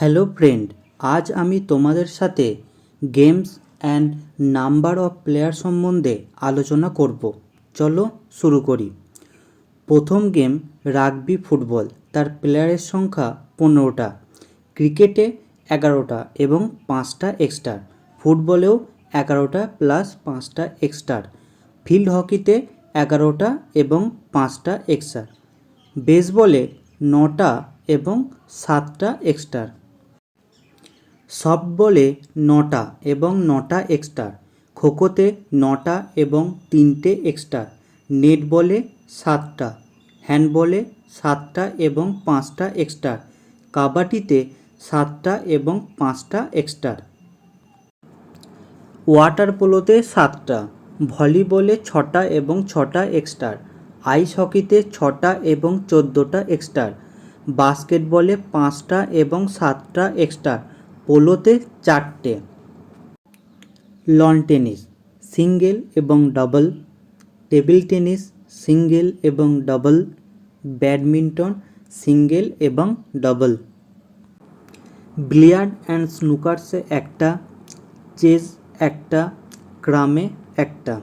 Hello friend, আজ আমি তোমাদের সাথে games and number of player সম্বন্ধে আলোচনা করব। চলো শুরু করি। প্রথম গেম রাগবি ফুটবল, তার প্লেয়ারের সংখ্যা 15টা, ক্রিকেটে 11টা এবং 5টা এক্সট্রা, ফুটবলেও 11টা প্লাস 5টা এক্সট্রা, ফিল্ড হকিতে 11টা এবং 5টা এক্সট্রা, বেসবলে 9টা এবং 7টা এক্সট্রা, সফটবলে 9টা এবং 9টা এক্সট্রা, খোখোতে 9টা এবং 3টে এক্সট্রা, নেটবলে 7টা, হ্যান্ডবলে 7টা এবং 5টা এক্সট্রা, কাবাডিতে 7টা এবং 5টা এক্সট্রা, ওয়াটার পোলোতে 7টা, ভলিবলে 6টা এবং 6টা এক্সট্রা, আইস হকিতে 6টা এবং 14টা এক্সট্রা, বাস্কেটবলে 5টা এবং 7টা এক্সট্রা, পোলোতে 4টে। লন টেনিস সিঙ্গেল এবং ডাবল, টেবিল টেনিস সিঙ্গেল এবং ডাবল, ব্যাডমিন্টন সিঙ্গেল এবং ডাবল, বিলিয়ার্ড অ্যান্ড স্নুকার্সে একটা, চেস একটা, ক্রামে একটা।